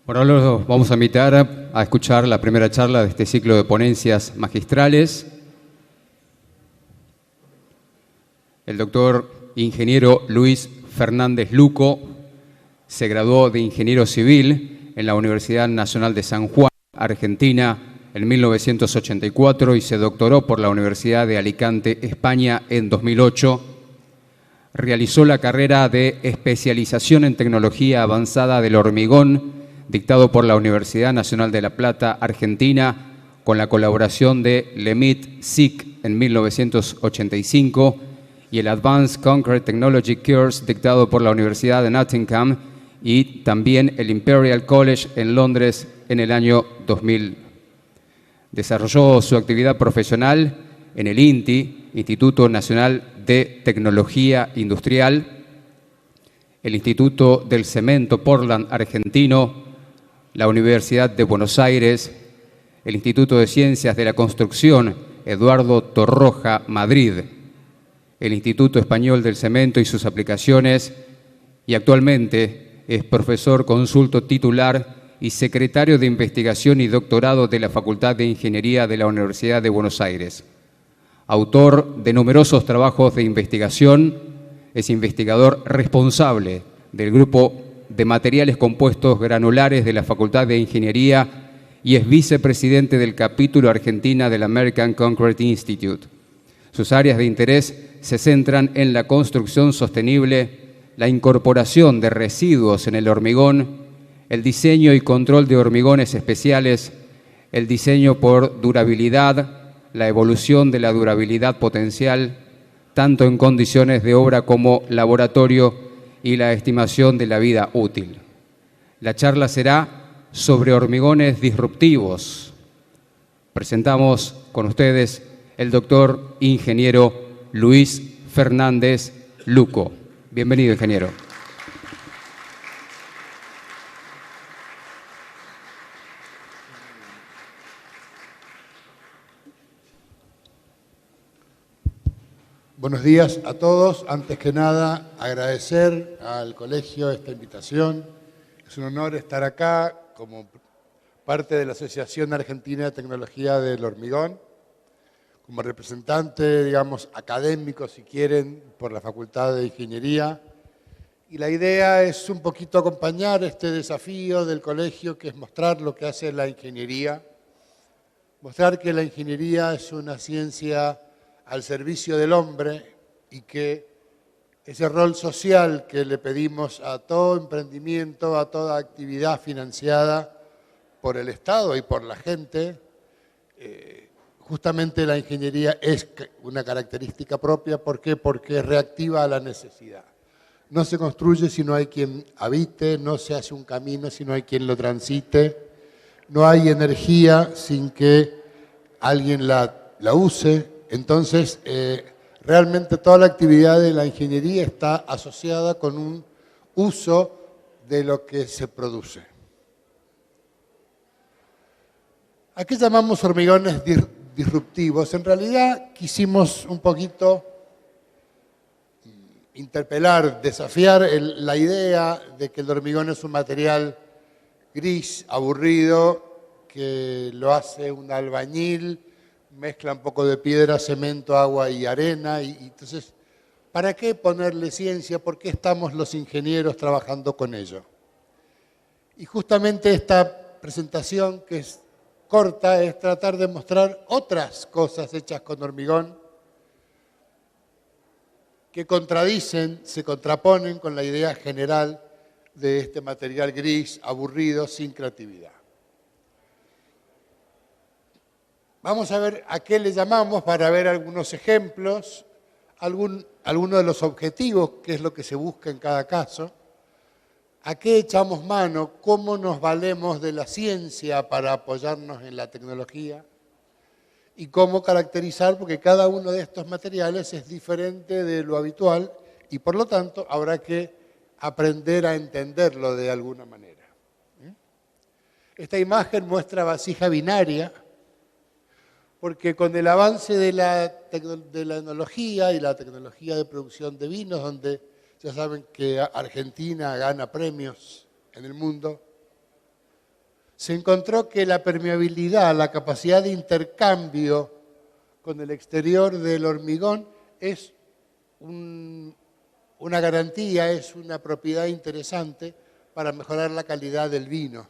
Por ahora los vamos a invitar a escuchar la primera charla de este ciclo de ponencias magistrales. El doctor ingeniero Luis Fernández Luco se graduó de ingeniero civil en la Universidad Nacional de San Juan, Argentina, en 1984 y se doctoró por la Universidad de Alicante, España, en 2008. Realizó la carrera de especialización en tecnología avanzada del hormigón, dictado por la Universidad Nacional de La Plata, Argentina, con la colaboración de LEMIT-SIC en 1985, y el Advanced Concrete Technology Course, dictado por la Universidad de Nottingham, y también el Imperial College en Londres en el año 2000. Desarrolló su actividad profesional en el INTI, Instituto Nacional de Tecnología Industrial, el Instituto del Cemento Portland Argentino, la Universidad de Buenos Aires, el Instituto de Ciencias de la Construcción Eduardo Torroja, Madrid, el Instituto Español del Cemento y sus aplicaciones, y actualmente es profesor consulto titular y secretario de Investigación y Doctorado de la Facultad de Ingeniería de la Universidad de Buenos Aires. Autor de numerosos trabajos de investigación, es investigador responsable del Grupo de Materiales Compuestos Granulares de la Facultad de Ingeniería y es vicepresidente del capítulo Argentina del American Concrete Institute. Sus áreas de interés se centran en la construcción sostenible, la incorporación de residuos en el hormigón, el diseño y control de hormigones especiales, el diseño por durabilidad, la evolución de la durabilidad potencial, tanto en condiciones de obra como laboratorio, y la estimación de la vida útil. La charla será sobre hormigones disruptivos. Presentamos con ustedes el doctor ingeniero Luis Fernández Luco. Bienvenido, ingeniero. Buenos días a todos. Antes que nada, agradecer al colegio esta invitación. Es un honor estar acá como parte de la Asociación Argentina de Tecnología del Hormigón, como representante, digamos, académico, si quieren, por la Facultad de Ingeniería. Y la idea es un poquito acompañar este desafío del colegio, que es mostrar lo que hace la ingeniería, mostrar que la ingeniería es una ciencia al servicio del hombre y que ese rol social que le pedimos a todo emprendimiento, a toda actividad financiada por el Estado y por la gente, justamente la ingeniería es una característica propia. ¿Por qué? Porque es reactiva a la necesidad. No se construye si no hay quien habite, no se hace un camino si no hay quien lo transite, no hay energía sin que alguien la use. Entonces, realmente toda la actividad de la ingeniería está asociada con un uso de lo que se produce. ¿A qué llamamos hormigones disruptivos? En realidad quisimos un poquito interpelar, desafiar la idea de que el hormigón es un material gris, aburrido, que lo hace un albañil, mezcla un poco de piedra, cemento, agua y arena. Y entonces, ¿para qué ponerle ciencia? ¿Por qué estamos los ingenieros trabajando con ello? Y justamente esta presentación, que es corta, es tratar de mostrar otras cosas hechas con hormigón que contradicen, se contraponen con la idea general de este material gris, aburrido, sin creatividad. Vamos a ver a qué le llamamos para ver algunos ejemplos, algunos de los objetivos, qué es lo que se busca en cada caso, a qué echamos mano, cómo nos valemos de la ciencia para apoyarnos en la tecnología y cómo caracterizar, porque cada uno de estos materiales es diferente de lo habitual y por lo tanto habrá que aprender a entenderlo de alguna manera. Esta imagen muestra vasija binaria, porque con el avance de la enología y la tecnología de producción de vinos, donde ya saben que Argentina gana premios en el mundo, se encontró que la permeabilidad, la capacidad de intercambio con el exterior del hormigón es una garantía, es una propiedad interesante para mejorar la calidad del vino.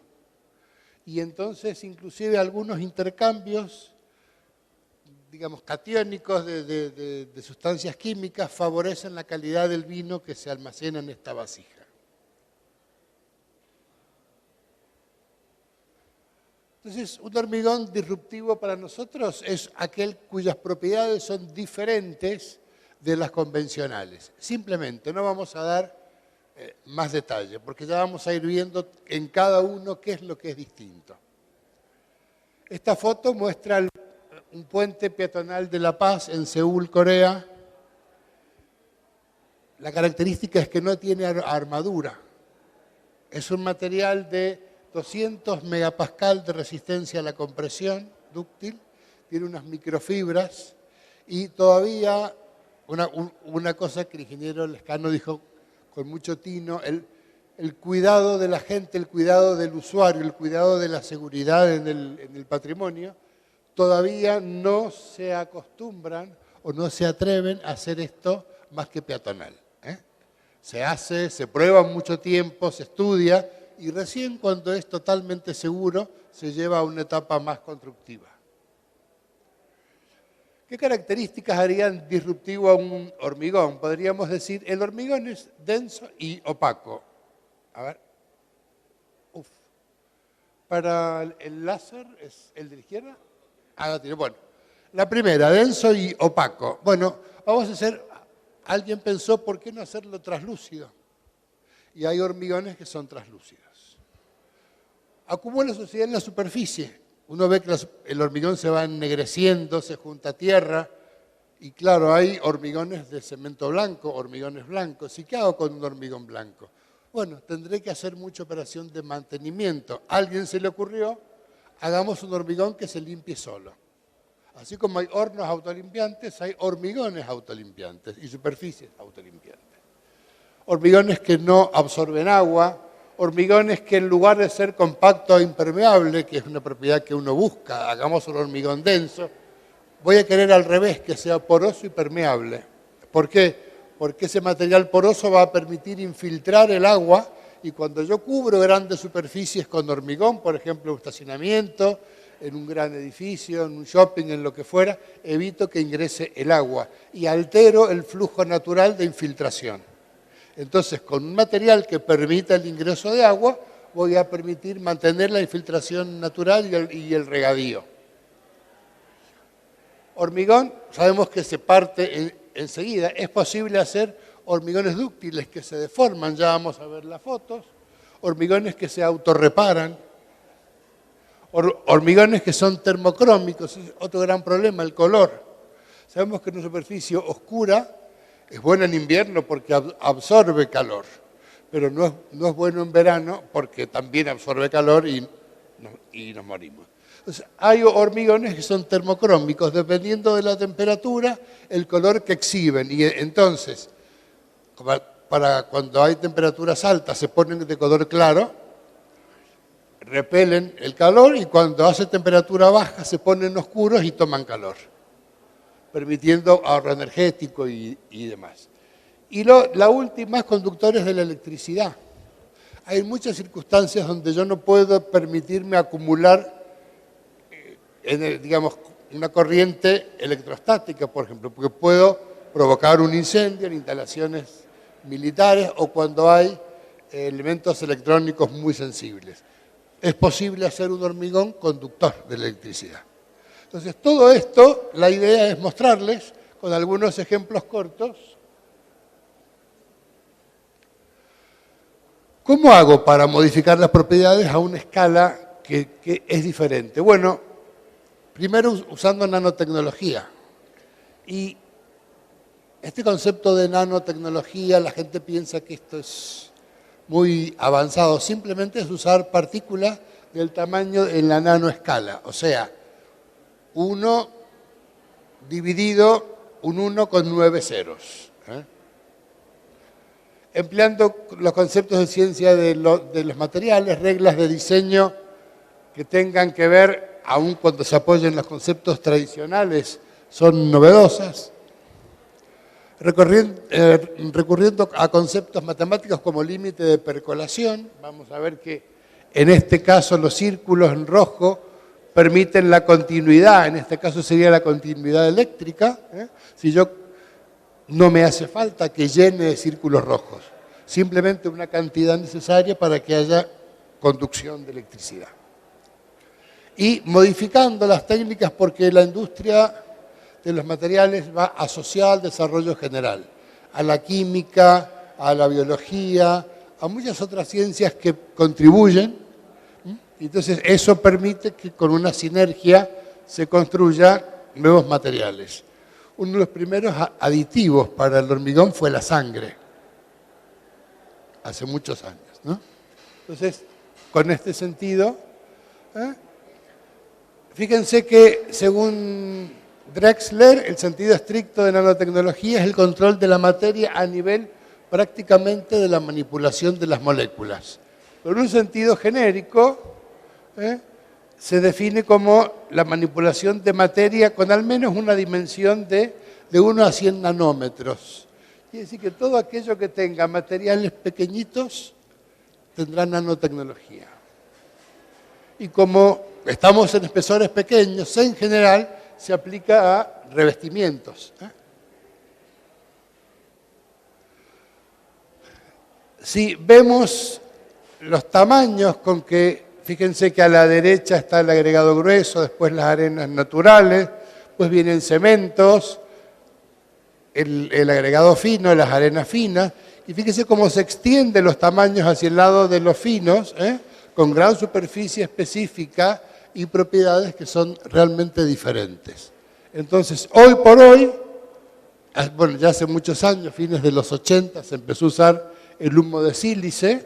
Y entonces, inclusive, algunos intercambios, digamos, catiónicos de sustancias químicas favorecen la calidad del vino que se almacena en esta vasija. Entonces, un hormigón disruptivo para nosotros es aquel cuyas propiedades son diferentes de las convencionales. Simplemente, no vamos a dar más detalle, porque ya vamos a ir viendo en cada uno qué es lo que es distinto. Esta foto muestra un puente peatonal de La Paz en Seúl, Corea. La característica es que no tiene armadura. Es un material de 200 megapascal de resistencia a la compresión dúctil, tiene unas microfibras y todavía una cosa que el ingeniero Lescano dijo con mucho tino, el cuidado de la gente, el cuidado del usuario, el cuidado de la seguridad en el patrimonio, todavía no se acostumbran o no se atreven a hacer esto más que peatonal. Se hace, se prueba mucho tiempo, se estudia y recién cuando es totalmente seguro se lleva a una etapa más constructiva. ¿Qué características harían disruptivo a un hormigón? Podríamos decir, el hormigón es denso y opaco. A ver. Uf. Para el láser, ¿es el de la izquierda? Ah, no, bueno. La primera, denso y opaco. Bueno, vamos a hacer, alguien pensó, ¿por qué no hacerlo translúcido? Y hay hormigones que son translúcidos. Acumula suciedad en la superficie. Uno ve que el hormigón se va ennegreciendo, se junta a tierra, y claro, hay hormigones de cemento blanco, hormigones blancos. ¿Y qué hago con un hormigón blanco? Bueno, tendré que hacer mucha operación de mantenimiento. A alguien se le ocurrió, hagamos un hormigón que se limpie solo. Así como hay hornos autolimpiantes, hay hormigones autolimpiantes y superficies autolimpiantes. Hormigones que no absorben agua, hormigones que en lugar de ser compacto e impermeable, que es una propiedad que uno busca, hagamos un hormigón denso, voy a querer al revés, que sea poroso y permeable. ¿Por qué? Porque ese material poroso va a permitir infiltrar el agua y cuando yo cubro grandes superficies con hormigón, por ejemplo, un estacionamiento, en un gran edificio, en un shopping, en lo que fuera, evito que ingrese el agua y altero el flujo natural de infiltración. Entonces, con un material que permita el ingreso de agua, voy a permitir mantener la infiltración natural y el regadío. Hormigón, sabemos que se parte enseguida. Es posible hacer hormigones dúctiles que se deforman, ya vamos a ver las fotos. Hormigones que se autorreparan. Hormigones que son termocrómicos, es otro gran problema, el color. Sabemos que una superficie oscura es buena en invierno porque absorbe calor, pero no es bueno en verano porque también absorbe calor y nos morimos. Entonces, hay hormigones que son termocrómicos, dependiendo de la temperatura, el color que exhiben. Y entonces, para cuando hay temperaturas altas, se ponen de color claro, repelen el calor y cuando hace temperatura baja, se ponen oscuros y toman calor, permitiendo ahorro energético y demás. Y la última es conductores de la electricidad. Hay muchas circunstancias donde yo no puedo permitirme acumular, digamos, una corriente electrostática, por ejemplo, porque puedo provocar un incendio en instalaciones militares o cuando hay elementos electrónicos muy sensibles. Es posible hacer un hormigón conductor de electricidad. Entonces, todo esto, la idea es mostrarles con algunos ejemplos cortos. ¿Cómo hago para modificar las propiedades a una escala que es diferente? Bueno, primero usando nanotecnología. Y este concepto de nanotecnología, la gente piensa que esto es muy avanzado. Simplemente es usar partículas del tamaño en la nanoescala. O sea, 1 dividido un 1 con 9 ceros. Empleando los conceptos de ciencia de los materiales, reglas de diseño que tengan que ver, aun cuando se apoyen los conceptos tradicionales, son novedosas. Recurriendo a conceptos matemáticos como límite de percolación, vamos a ver que en este caso los círculos en rojo permiten la continuidad, en este caso sería la continuidad eléctrica. Si yo no me hace falta que llene de círculos rojos, simplemente una cantidad necesaria para que haya conducción de electricidad. Y modificando las técnicas porque la industria de los materiales va asociada al desarrollo general, a la química, a la biología, a muchas otras ciencias que contribuyen. Entonces eso permite que con una sinergia se construya nuevos materiales. Uno de los primeros aditivos para el hormigón fue la sangre, hace muchos años, ¿no? Entonces, con este sentido, fíjense que según Drexler, el sentido estricto de nanotecnología es el control de la materia a nivel prácticamente de la manipulación de las moléculas. Pero en un sentido genérico, se define como la manipulación de materia con al menos una dimensión de 1 a 100 nanómetros. Quiere decir que todo aquello que tenga materiales pequeñitos tendrá nanotecnología. Y como estamos en espesores pequeños, en general se aplica a revestimientos. Si vemos los tamaños con que, fíjense que a la derecha está el agregado grueso, después las arenas naturales, pues vienen cementos, el agregado fino, las arenas finas, y fíjense cómo se extienden los tamaños hacia el lado de los finos, con gran superficie específica y propiedades que son realmente diferentes. Entonces, hoy por hoy, bueno, ya hace muchos años, fines de los 80, se empezó a usar el humo de sílice,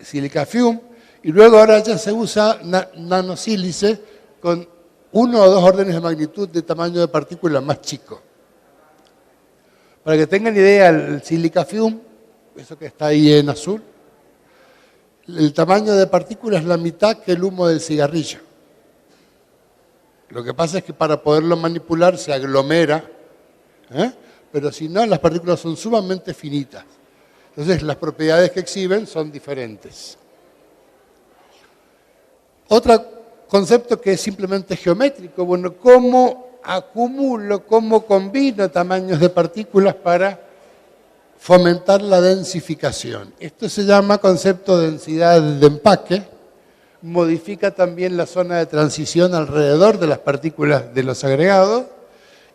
silica fume, y luego ahora ya se usa nanosílice con 1 o 2 órdenes de magnitud de tamaño de partícula más chico. Para que tengan idea, el silica fume, eso que está ahí en azul, el tamaño de partícula es la mitad que el humo del cigarrillo. Lo que pasa es que para poderlo manipular se aglomera, pero si no, las partículas son sumamente finitas. Entonces, las propiedades que exhiben son diferentes. Otro concepto que es simplemente geométrico, bueno, ¿cómo acumulo, cómo combino tamaños de partículas para fomentar la densificación? Esto se llama concepto de densidad de empaque. Modifica también la zona de transición alrededor de las partículas de los agregados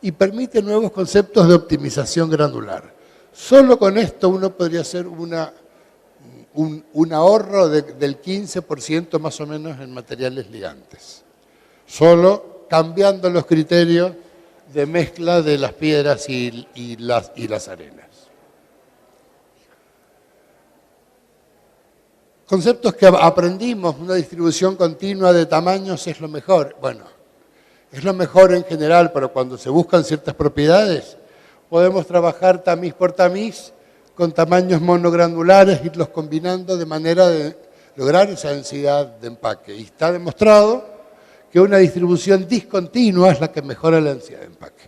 y permite nuevos conceptos de optimización granular. Solo con esto uno podría hacer un ahorro del 15% más o menos en materiales ligantes. Solo cambiando los criterios de mezcla de las piedras y las arenas. Conceptos que aprendimos, una distribución continua de tamaños es lo mejor. Bueno, es lo mejor en general, pero cuando se buscan ciertas propiedades, podemos trabajar tamiz por tamiz con tamaños monogranulares, irlos combinando de manera de lograr esa densidad de empaque. Y está demostrado que una distribución discontinua es la que mejora la densidad de empaque.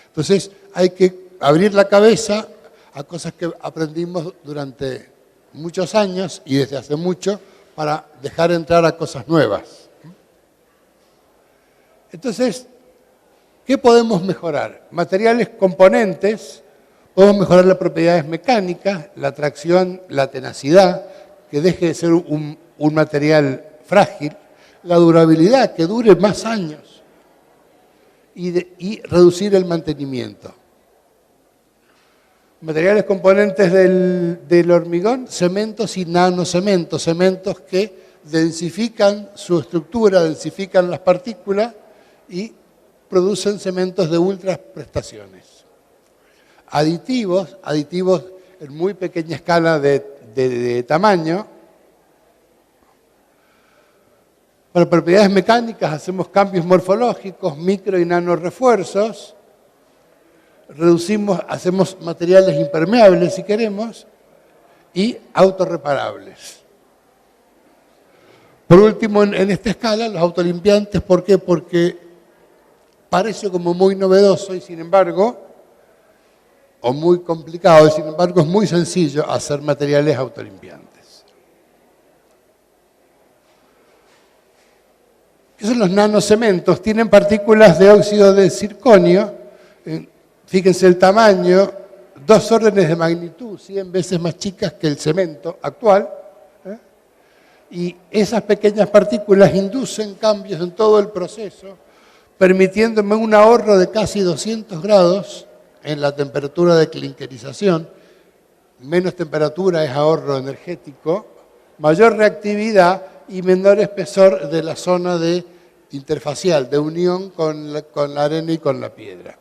Entonces, hay que abrir la cabeza a cosas que aprendimos durante muchos años y desde hace mucho para dejar entrar a cosas nuevas. Entonces, ¿qué podemos mejorar? Materiales componentes, podemos mejorar las propiedades mecánicas, la tracción, la tenacidad, que deje de ser un material frágil, la durabilidad, que dure más años, y reducir el mantenimiento. Materiales componentes del hormigón, cementos y nanocementos, cementos que densifican su estructura, densifican las partículas y producen cementos de ultra prestaciones. Aditivos en muy pequeña escala de tamaño. Para propiedades mecánicas hacemos cambios morfológicos, micro y nano refuerzos. Hacemos materiales impermeables si queremos y autorreparables. Por último, en esta escala, los autolimpiantes, ¿por qué? Porque parece como muy novedoso y sin embargo, o muy complicado, y sin embargo es muy sencillo hacer materiales autolimpiantes. ¿Qué son los nanocementos? Tienen partículas de óxido de circonio, fíjense el tamaño, 2 órdenes de magnitud, 100 veces más chicas que el cemento actual, y esas pequeñas partículas inducen cambios en todo el proceso, permitiéndome un ahorro de casi 200 grados en la temperatura de clinkerización. Menos temperatura es ahorro energético, mayor reactividad y menor espesor de la zona de interfacial, de unión con la arena y con la piedra.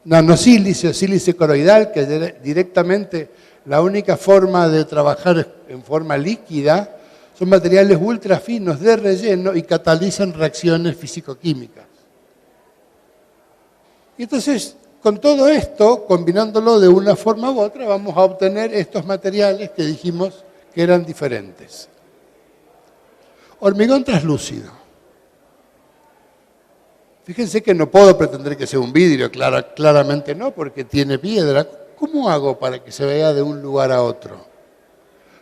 Nanosílice o sílice coroidal, que directamente la única forma de trabajar en forma líquida, son materiales ultra finos de relleno y catalizan reacciones físico-químicas. Y entonces, con todo esto, combinándolo de una forma u otra, vamos a obtener estos materiales que dijimos que eran diferentes. Hormigón translúcido. Fíjense que no puedo pretender que sea un vidrio, claramente no, porque tiene piedra. ¿Cómo hago para que se vea de un lugar a otro?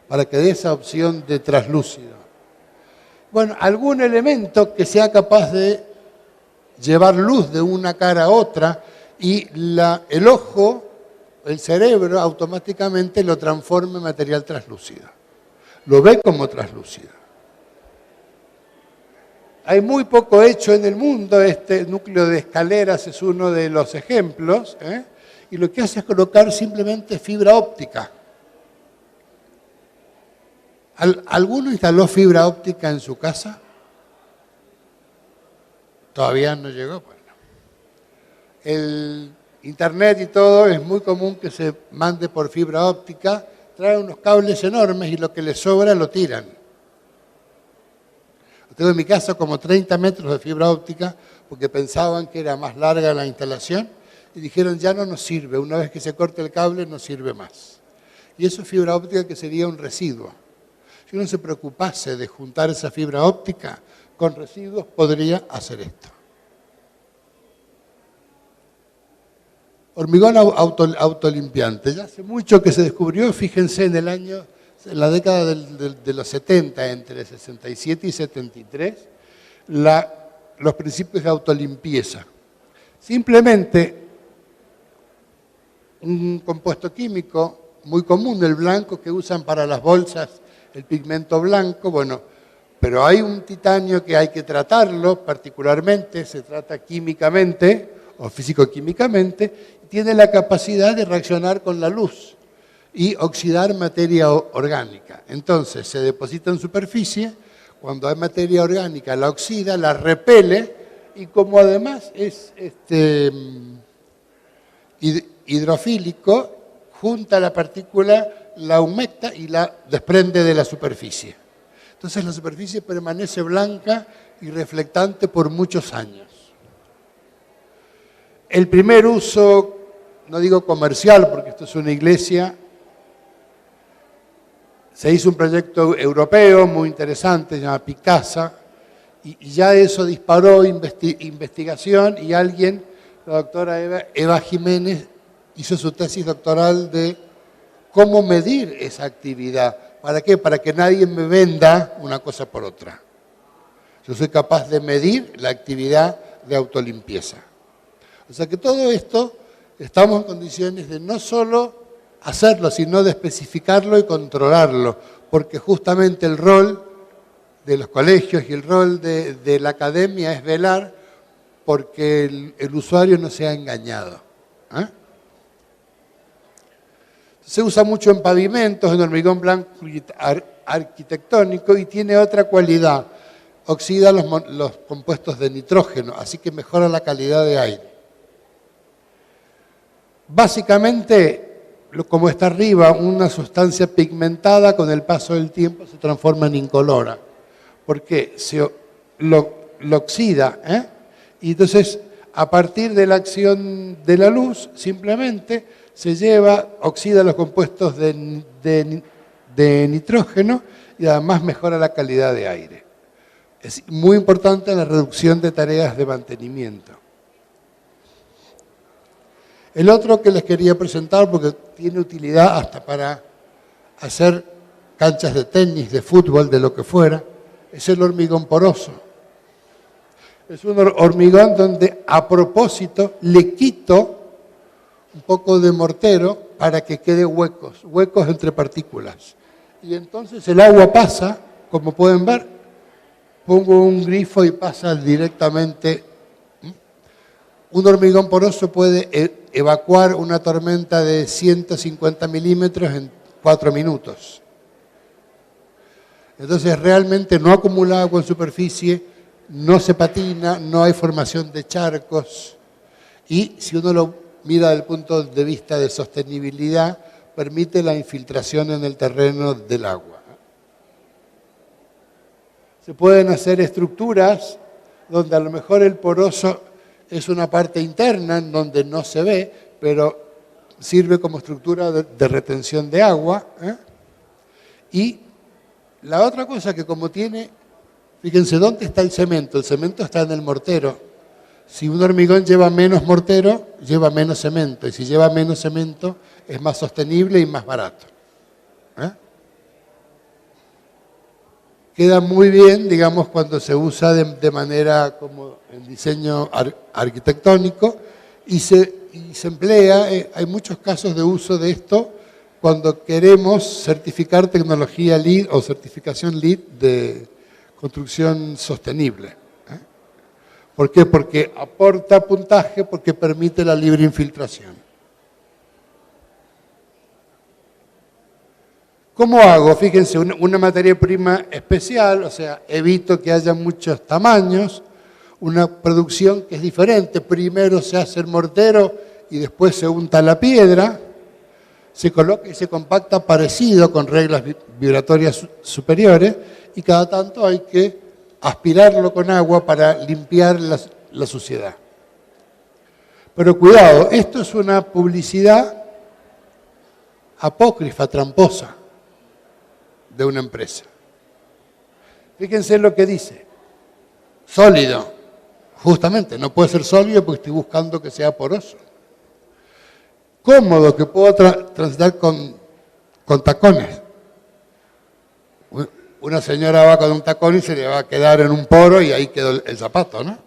Para que dé esa opción de translúcido. Bueno, algún elemento que sea capaz de llevar luz de una cara a otra y el ojo, el cerebro, automáticamente lo transforma en material translúcido. Lo ve como translúcido. Hay muy poco hecho en el mundo, este núcleo de escaleras es uno de los ejemplos, y lo que hace es colocar simplemente fibra óptica. ¿Alguno instaló fibra óptica en su casa? Todavía no llegó. Bueno. El internet y todo es muy común que se mande por fibra óptica, traen unos cables enormes y lo que les sobra lo tiran. Tengo en mi casa como 30 metros de fibra óptica porque pensaban que era más larga la instalación y dijeron ya no nos sirve, una vez que se corte el cable no sirve más. Y eso es fibra óptica que sería un residuo. Si uno se preocupase de juntar esa fibra óptica con residuos, podría hacer esto. Hormigón autolimpiante. Ya hace mucho que se descubrió, fíjense en la década de los 70, entre 67 y 73, los principios de autolimpieza. Simplemente un compuesto químico muy común, el blanco que usan para las bolsas, el pigmento blanco, bueno, pero hay un titanio que hay que tratarlo particularmente, se trata químicamente o físico-químicamente, y tiene la capacidad de reaccionar con la luz y oxidar materia orgánica. Entonces se deposita en superficie, cuando hay materia orgánica la oxida, la repele y como además es hidrofílico, junta la partícula, la humecta y la desprende de la superficie. Entonces la superficie permanece blanca y reflectante por muchos años. El primer uso, no digo comercial porque esto es una iglesia, se hizo un proyecto europeo muy interesante, se llama Picasa, y ya eso disparó investigación y alguien, la doctora Eva Jiménez, hizo su tesis doctoral de cómo medir esa actividad. ¿Para qué? Para que nadie me venda una cosa por otra. Yo soy capaz de medir la actividad de autolimpieza. O sea que todo esto estamos en condiciones de no solo hacerlo, sino de especificarlo y controlarlo, porque justamente el rol de los colegios y el rol de la academia es velar porque el usuario no sea engañado. Se usa mucho en pavimentos, en hormigón blanco arquitectónico y tiene otra cualidad, oxida los compuestos de nitrógeno, así que mejora la calidad de aire. Básicamente, como está arriba, una sustancia pigmentada con el paso del tiempo se transforma en incolora, porque lo oxida, y entonces a partir de la acción de la luz simplemente se oxida los compuestos de de nitrógeno y además mejora la calidad de aire. Es muy importante la reducción de tareas de mantenimiento. El otro que les quería presentar, porque tiene utilidad hasta para hacer canchas de tenis, de fútbol, de lo que fuera, es el hormigón poroso. Es un hormigón donde a propósito le quito un poco de mortero para que quede huecos entre partículas. Y entonces el agua pasa, como pueden ver, pongo un grifo y pasa directamente. Un hormigón poroso puede evacuar una tormenta de 150 milímetros en 4 minutos. Entonces realmente no acumula agua en superficie, no se patina, no hay formación de charcos y si uno lo mira desde el punto de vista de sostenibilidad, permite la infiltración en el terreno del agua. Se pueden hacer estructuras donde a lo mejor el poroso es una parte interna en donde no se ve, pero sirve como estructura de retención de agua. Y la otra cosa que como tiene, fíjense, ¿dónde está el cemento? El cemento está en el mortero. Si un hormigón lleva menos mortero, lleva menos cemento. Y si lleva menos cemento, es más sostenible y más barato. Queda muy bien, digamos, cuando se usa de manera como en diseño arquitectónico y se emplea, hay muchos casos de uso de esto cuando queremos certificar tecnología LEED o certificación LEED de construcción sostenible. ¿Por qué? Porque aporta puntaje, porque permite la libre infiltración. ¿Cómo hago? Fíjense, una materia prima especial, o sea, evito que haya muchos tamaños, una producción que es diferente. Primero se hace el mortero y después se unta la piedra, se coloca y se compacta parecido con reglas vibratorias superiores y cada tanto hay que aspirarlo con agua para limpiar la suciedad. Pero cuidado, esto es una publicidad apócrifa, tramposa, de una empresa. Fíjense lo que dice. Sólido. Justamente, no puede ser sólido porque estoy buscando que sea poroso. Cómodo, que puedo transitar con tacones. Una señora va con un tacón y se le va a quedar en un poro y ahí quedó el zapato, ¿no?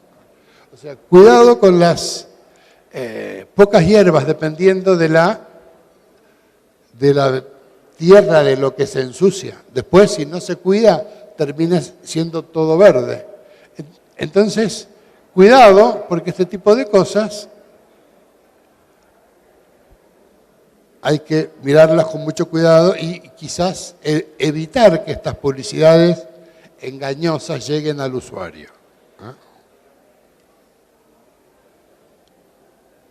O sea, cuidado con las pocas hierbas, dependiendo de la tierra, de lo que se ensucia. Después, si no se cuida, termina siendo todo verde. Entonces, cuidado, porque este tipo de cosas hay que mirarlas con mucho cuidado y quizás evitar que estas publicidades engañosas lleguen al usuario.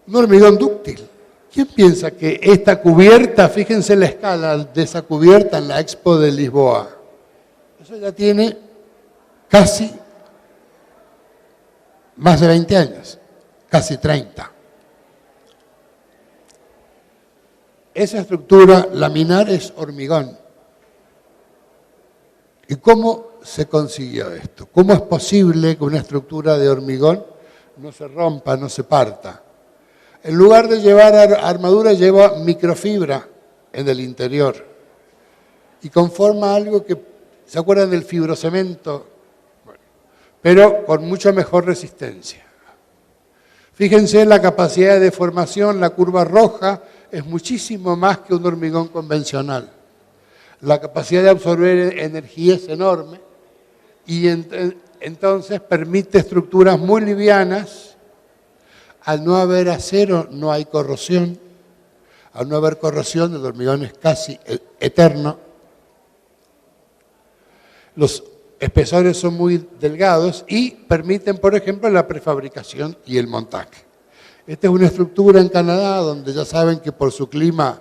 Un hormigón dúctil. ¿Quién piensa que esta cubierta, fíjense la escala de esa cubierta en la Expo de Lisboa? Eso ya tiene casi más de 20 años, casi 30. Esa estructura laminar es hormigón. ¿Y cómo se consiguió esto? ¿Cómo es posible que una estructura de hormigón no se rompa, no se parta? En lugar de llevar armadura, lleva microfibra en el interior y conforma algo que, ¿se acuerdan del fibrocemento? Bueno, pero con mucha mejor resistencia. Fíjense en la capacidad de deformación, la curva roja es muchísimo más que un hormigón convencional. La capacidad de absorber energía es enorme y entonces permite estructuras muy livianas. Al no haber acero, no hay corrosión. Al no haber corrosión, el hormigón es casi eterno. Los espesores son muy delgados y permiten, por ejemplo, la prefabricación y el montaje. Esta es una estructura en Canadá donde ya saben que por su clima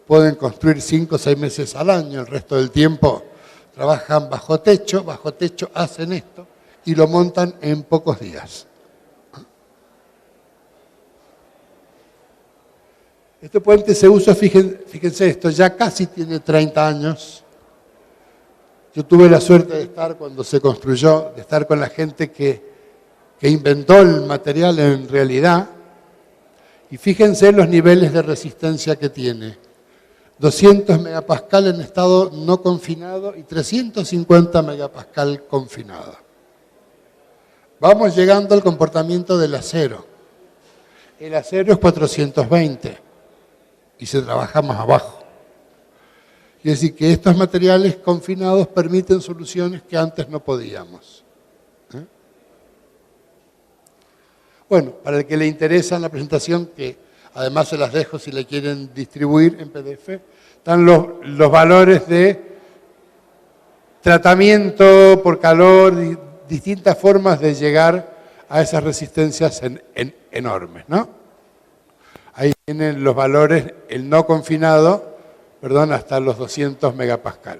pueden construir 5 o 6 meses al año. El resto del tiempo trabajan bajo techo hacen esto y lo montan en pocos días. Este puente se usa, fíjense esto, ya casi tiene 30 años, Yo tuve la suerte de estar cuando se construyó, de estar con la gente que inventó el material en realidad. Y fíjense los niveles de resistencia que tiene. 200 megapascal en estado no confinado y 350 megapascal confinado. Vamos llegando al comportamiento del acero. El acero es 420 y se trabaja más abajo. Es decir, que estos materiales confinados permiten soluciones que antes no podíamos. Bueno, para el que le interesa en la presentación, que además se las dejo si le quieren distribuir en PDF, están los valores de tratamiento por calor, distintas formas de llegar a esas resistencias enormes, ¿no? Ahí tienen los valores, el no confinado, hasta los 200 megapascal.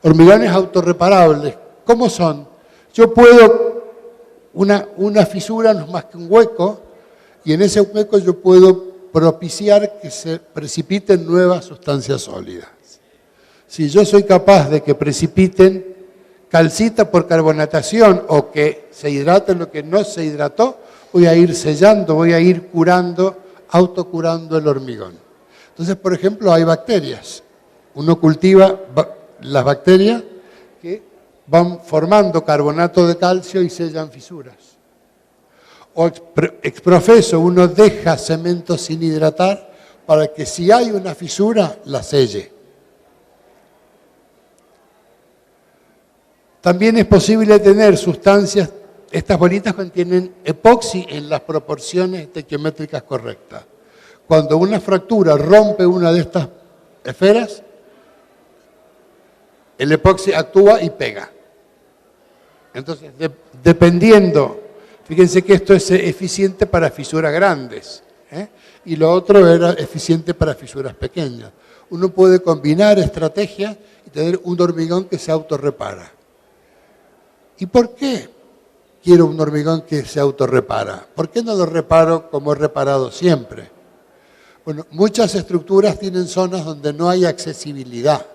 Hormigones autorreparables, ¿cómo son? Yo puedo, una fisura no es más que un hueco, y en ese hueco yo puedo propiciar que se precipiten nuevas sustancias sólidas. Si yo soy capaz de que precipiten calcita por carbonatación o que se hidrate lo que no se hidrató, voy a ir sellando, voy a ir curando, autocurando el hormigón. Entonces, por ejemplo, hay bacterias. Uno cultiva las bacterias que van formando carbonato de calcio y sellan fisuras. O exprofeso, uno deja cemento sin hidratar para que si hay una fisura, la selle. También es posible tener sustancias, estas bolitas contienen epoxi en las proporciones estequiométricas correctas. Cuando una fractura rompe una de estas esferas, el epoxi actúa y pega. Entonces, dependiendo, fíjense que esto es eficiente para fisuras grandes, y lo otro era eficiente para fisuras pequeñas. Uno puede combinar estrategias y tener un hormigón que se autorrepara. ¿Y por qué quiero un hormigón que se autorrepara? ¿Por qué no lo reparo como he reparado siempre? Bueno, muchas estructuras tienen zonas donde no hay accesibilidad,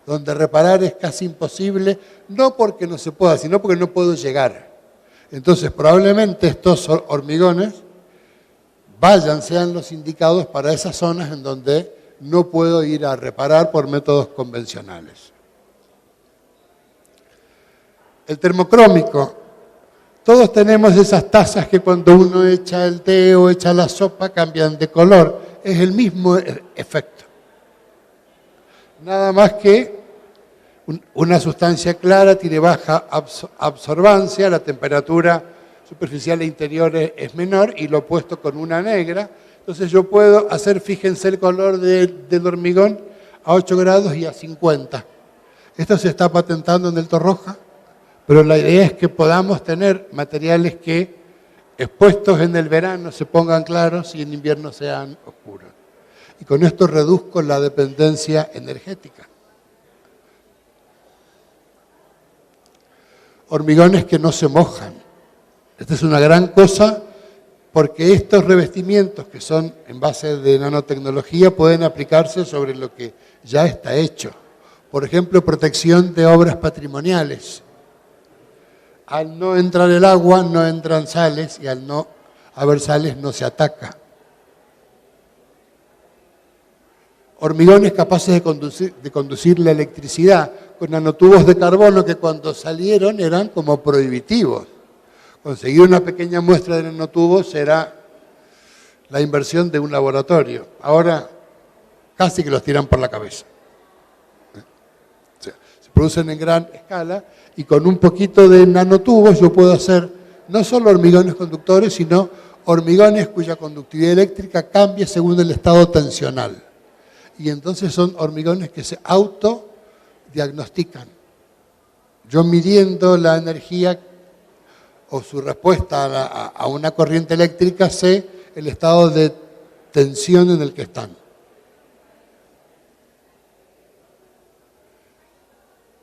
donde reparar es casi imposible, no porque no se pueda, sino porque no puedo llegar. Entonces, probablemente estos hormigones sean los indicados para esas zonas en donde no puedo ir a reparar por métodos convencionales. El termocrómico. Todos tenemos esas tazas que cuando uno echa el té o echa la sopa cambian de color. Es el mismo efecto. Nada más que una sustancia clara tiene baja absorbancia, la temperatura superficial e interior es menor y lo opuesto con una negra. Entonces yo puedo hacer, fíjense el color del hormigón a 8 grados y a 50. Esto se está patentando en el Torroja. Pero la idea es que podamos tener materiales que, expuestos en el verano, se pongan claros y en invierno sean oscuros. Y con esto reduzco la dependencia energética. Hormigones que no se mojan. Esta es una gran cosa porque estos revestimientos que son en base de nanotecnología pueden aplicarse sobre lo que ya está hecho. Por ejemplo, protección de obras patrimoniales. Al no entrar el agua, no entran sales y al no haber sales no se ataca. Hormigones capaces de conducir la electricidad con nanotubos de carbono que cuando salieron eran como prohibitivos. Conseguir una pequeña muestra de nanotubos era la inversión de un laboratorio. Ahora casi que los tiran por la cabeza. Se producen en gran escala y con un poquito de nanotubos yo puedo hacer no solo hormigones conductores, sino hormigones cuya conductividad eléctrica cambia según el estado tensional. Y entonces son hormigones que se autodiagnostican. Yo midiendo la energía o su respuesta a una corriente eléctrica sé el estado de tensión en el que están.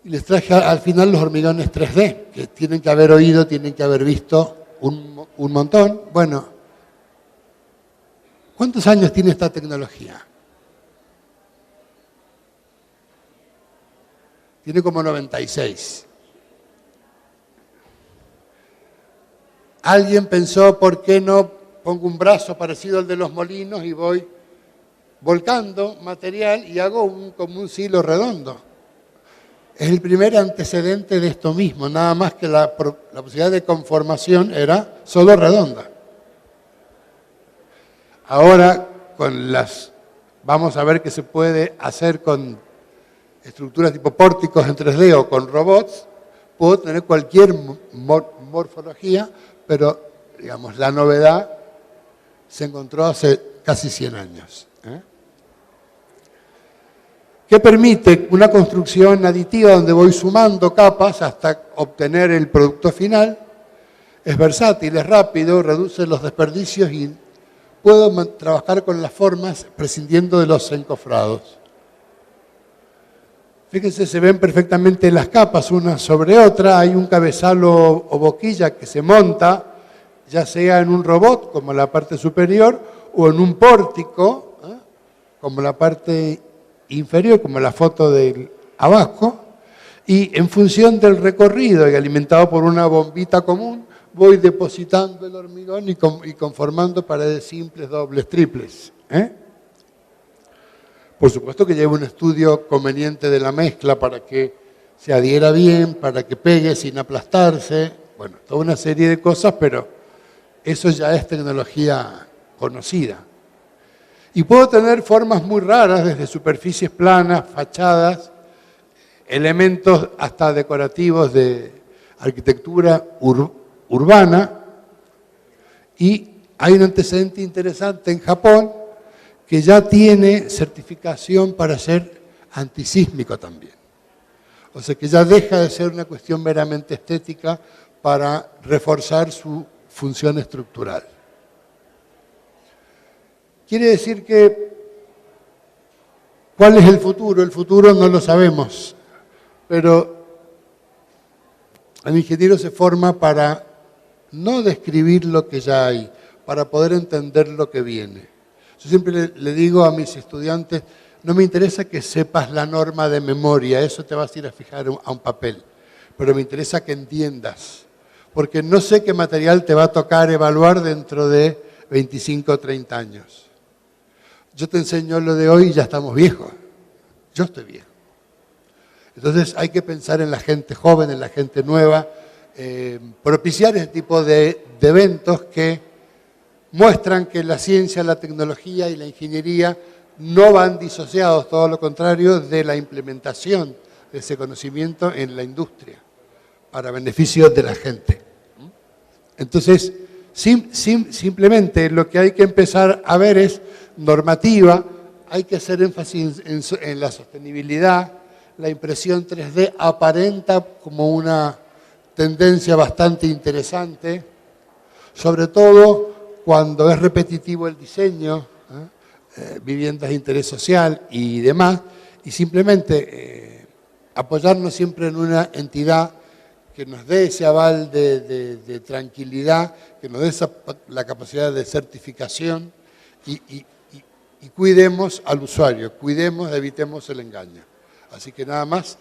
Y les traje al final los hormigones 3D, que tienen que haber oído, tienen que haber visto un montón. Bueno, ¿cuántos años tiene esta tecnología? tiene como 96. Alguien pensó, ¿por qué no pongo un brazo parecido al de los molinos y voy volcando material y hago como un silo redondo? Es el primer antecedente de esto mismo, nada más que la posibilidad de conformación era solo redonda. Ahora, vamos a ver qué se puede hacer con estructuras tipo pórticos en 3D o con robots. Puedo tener cualquier morfología, pero, digamos, la novedad se encontró hace casi 100 años. ¿Qué permite? Una construcción aditiva donde voy sumando capas hasta obtener el producto final. Es versátil, es rápido, reduce los desperdicios y puedo trabajar con las formas prescindiendo de los encofrados. Fíjense, se ven perfectamente las capas una sobre otra. Hay un cabezal o boquilla que se monta, ya sea en un robot, como la parte superior, o en un pórtico, como la parte inferior, como la foto del abajo, y en función del recorrido y alimentado por una bombita común, voy depositando el hormigón y conformando paredes simples, dobles, triples. Por supuesto que lleva un estudio conveniente de la mezcla para que se adhiera bien, para que pegue sin aplastarse. Bueno, toda una serie de cosas, pero eso ya es tecnología conocida. Y puedo tener formas muy raras, desde superficies planas, fachadas, elementos hasta decorativos de arquitectura urbana. Y hay un antecedente interesante en Japón que ya tiene certificación para ser antisísmico también. O sea que ya deja de ser una cuestión meramente estética para reforzar su función estructural. Quiere decir que, ¿cuál es el futuro? El futuro no lo sabemos, pero el ingeniero se forma para no describir lo que ya hay, para poder entender lo que viene. Yo siempre le digo a mis estudiantes, no me interesa que sepas la norma de memoria, eso te vas a ir a fijar a un papel, pero me interesa que entiendas, porque no sé qué material te va a tocar evaluar dentro de 25 o 30 años. Yo te enseño lo de hoy y ya estamos viejos. Yo estoy viejo. Entonces hay que pensar en la gente joven, en la gente nueva, propiciar ese tipo de eventos que muestran que la ciencia, la tecnología y la ingeniería no van disociados, todo lo contrario, de la implementación de ese conocimiento en la industria, para beneficio de la gente. Entonces, simplemente lo que hay que empezar a ver es normativa, hay que hacer énfasis en la sostenibilidad. La impresión 3D aparenta como una tendencia bastante interesante, sobre todo cuando es repetitivo el diseño, viviendas de interés social y demás, y simplemente apoyarnos siempre en una entidad que nos dé ese aval de tranquilidad, que nos dé la capacidad de certificación y cuidemos al usuario, evitemos el engaño. Así que nada más,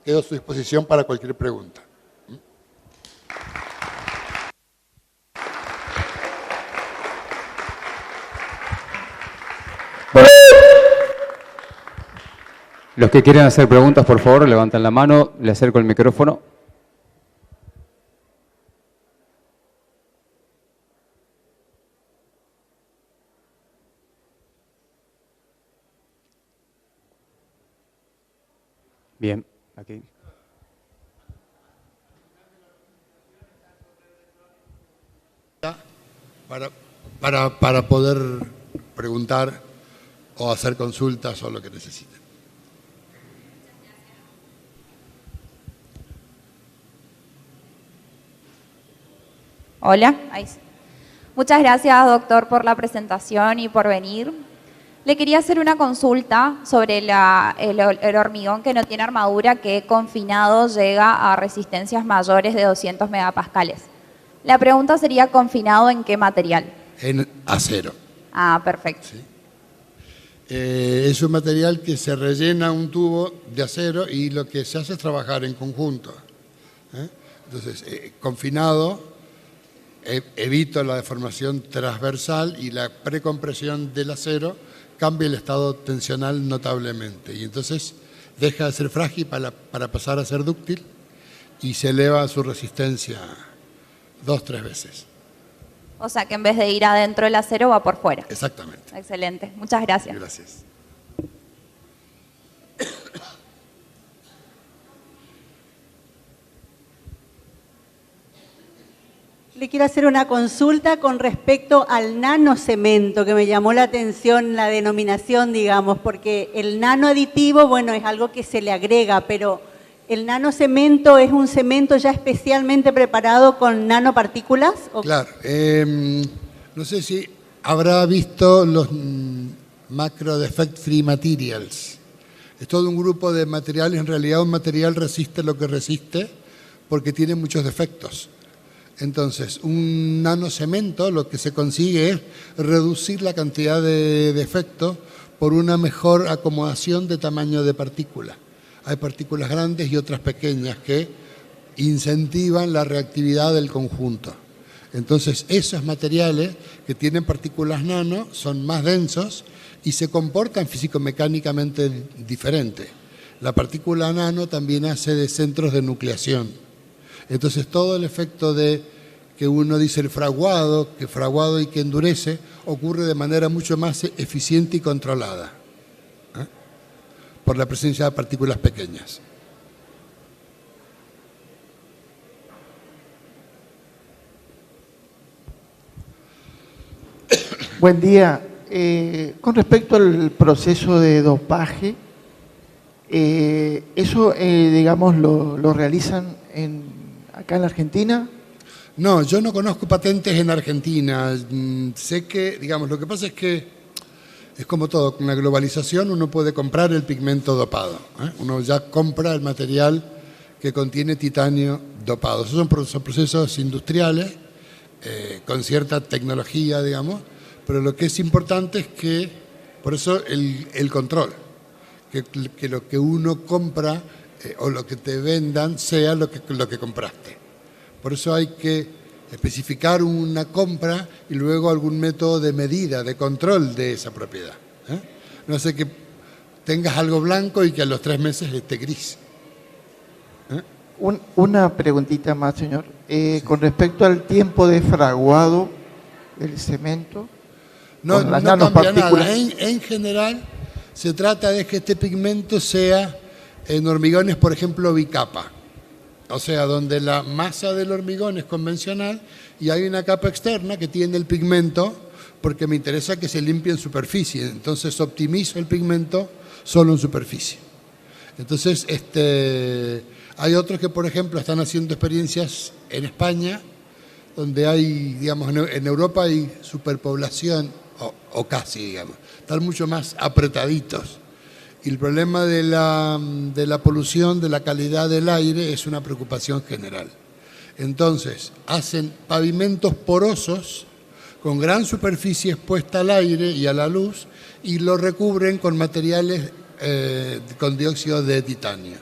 quedo a su disposición para cualquier pregunta. Los que quieren hacer preguntas, por favor, levantan la mano, le acerco el micrófono. Bien, aquí. Para poder preguntar o hacer consultas o lo que necesiten. Hola. Muchas gracias, doctor, por la presentación y por venir. Le quería hacer una consulta sobre el hormigón que no tiene armadura, que confinado llega a resistencias mayores de 200 megapascales. La pregunta sería, ¿confinado en qué material? En acero. Ah, perfecto. ¿Sí? Es un material que se rellena un tubo de acero y lo que se hace es trabajar en conjunto. Entonces, confinado, evito la deformación transversal y la precompresión del acero cambia el estado tensional notablemente. Y entonces deja de ser frágil para pasar a ser dúctil y se eleva su resistencia 2-3 veces. O sea que en vez de ir adentro del acero va por fuera. Exactamente. Excelente, muchas gracias. Gracias. Le quiero hacer una consulta con respecto al nanocemento, que me llamó la atención la denominación, digamos, porque el nanoaditivo, bueno, es algo que se le agrega, pero ¿el nanocemento es un cemento ya especialmente preparado con nanopartículas? Claro. No sé si habrá visto los macro defect free materials. Es todo un grupo de materiales. En realidad un material resiste lo que resiste porque tiene muchos defectos. Entonces, un nanocemento lo que se consigue es reducir la cantidad de defectos por una mejor acomodación de tamaño de partícula. Hay partículas grandes y otras pequeñas que incentivan la reactividad del conjunto. Entonces, esos materiales que tienen partículas nano son más densos y se comportan físico-mecánicamente diferente. La partícula nano también hace de centros de nucleación. Entonces, todo el efecto de que uno dice el fraguado y que endurece, ocurre de manera mucho más eficiente y controlada, por la presencia de partículas pequeñas. Buen día. Con respecto al proceso de dopaje, ¿eso, digamos, lo realizan acá en la Argentina? No, yo no conozco patentes en Argentina. Sé que, digamos, lo que pasa es que es como todo, con la globalización uno puede comprar el pigmento dopado. Uno ya compra el material que contiene titanio dopado. Esos son procesos industriales con cierta tecnología, digamos, pero lo que es importante es que, por eso el control, que lo que uno compra o lo que te vendan sea lo que compraste. Por eso hay que especificar una compra y luego algún método de medida, de control de esa propiedad. No sé que tengas algo blanco y que a los 3 meses esté gris. Una preguntita más, señor. Con respecto al tiempo de fraguado del cemento, No con las cambia nanopartículas. nada. En general, se trata de que este pigmento sea en hormigones, por ejemplo, bicapa. O sea, donde la masa del hormigón es convencional y hay una capa externa que tiene el pigmento porque me interesa que se limpie en superficie. Entonces optimizo el pigmento solo en superficie. Entonces, hay otros que, por ejemplo, están haciendo experiencias en España donde hay, digamos, en Europa hay superpoblación, o casi, digamos. Están mucho más apretaditos. Y el problema de la polución, de la calidad del aire, es una preocupación general. Entonces, hacen pavimentos porosos con gran superficie expuesta al aire y a la luz y lo recubren con materiales con dióxido de titanio.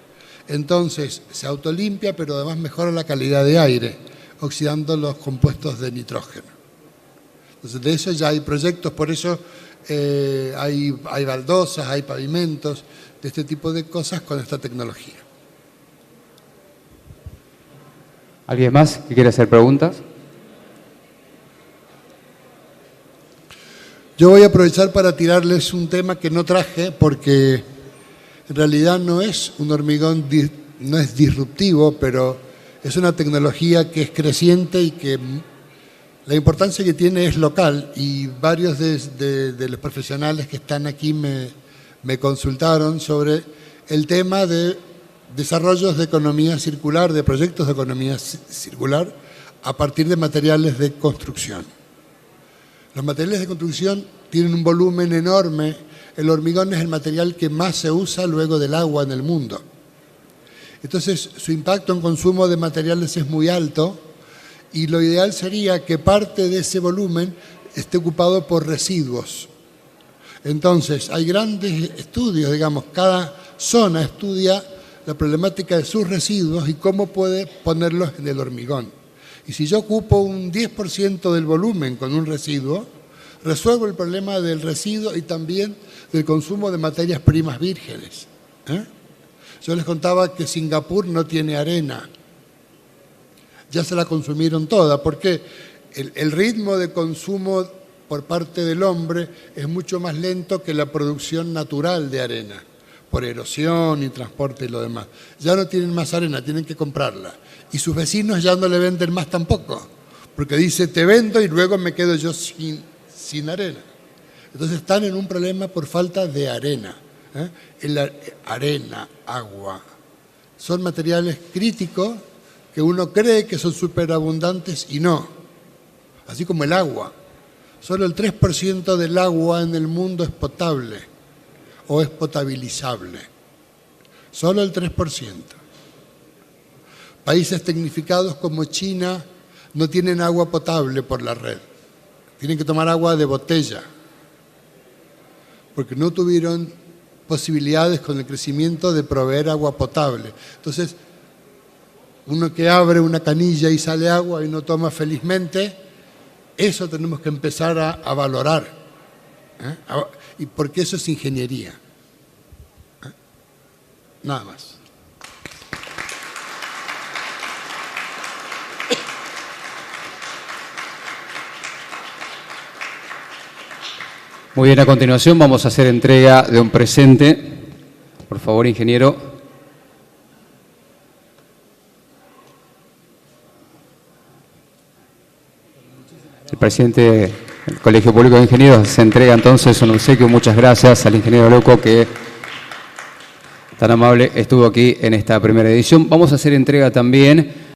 Entonces, se autolimpia, pero además mejora la calidad de aire, oxidando los compuestos de nitrógeno. Entonces, de eso ya hay proyectos, por eso hay baldosas, hay pavimentos, de este tipo de cosas con esta tecnología. ¿Alguien más que quiera hacer preguntas? Yo voy a aprovechar para tirarles un tema que no traje porque en realidad no es un hormigón, no es disruptivo, pero es una tecnología que es creciente y que la importancia que tiene es local, y varios de los profesionales que están aquí me consultaron sobre el tema de desarrollos de economía circular, de proyectos de economía circular a partir de materiales de construcción. Los materiales de construcción tienen un volumen enorme. El hormigón es el material que más se usa luego del agua en el mundo. Entonces, su impacto en consumo de materiales es muy alto y lo ideal sería que parte de ese volumen esté ocupado por residuos. Entonces, hay grandes estudios, digamos, cada zona estudia la problemática de sus residuos y cómo puede ponerlos en el hormigón. Y si yo ocupo un 10% del volumen con un residuo, resuelvo el problema del residuo y también del consumo de materias primas vírgenes. Yo les contaba que Singapur no tiene arena. Ya se la consumieron toda, porque el ritmo de consumo por parte del hombre es mucho más lento que la producción natural de arena, por erosión y transporte y lo demás. Ya no tienen más arena, tienen que comprarla. Y sus vecinos ya no le venden más tampoco, porque dice, te vendo y luego me quedo yo sin arena. Entonces están en un problema por falta de arena. Arena, agua, son materiales críticos que uno cree que son superabundantes y no. Así como el agua. Solo el 3% del agua en el mundo es potable o es potabilizable. Solo el 3%. Países tecnificados como China no tienen agua potable por la red. Tienen que tomar agua de botella, porque no tuvieron posibilidades con el crecimiento de proveer agua potable. Entonces, uno que abre una canilla y sale agua y no toma felizmente, eso tenemos que empezar a valorar. Y porque eso es ingeniería. Nada más. Muy bien, a continuación vamos a hacer entrega de un presente. Por favor, ingeniero. El presidente del Colegio Público de Ingenieros se entrega entonces un obsequio. Muchas gracias al ingeniero Luco, que tan amable estuvo aquí en esta primera edición. Vamos a hacer entrega también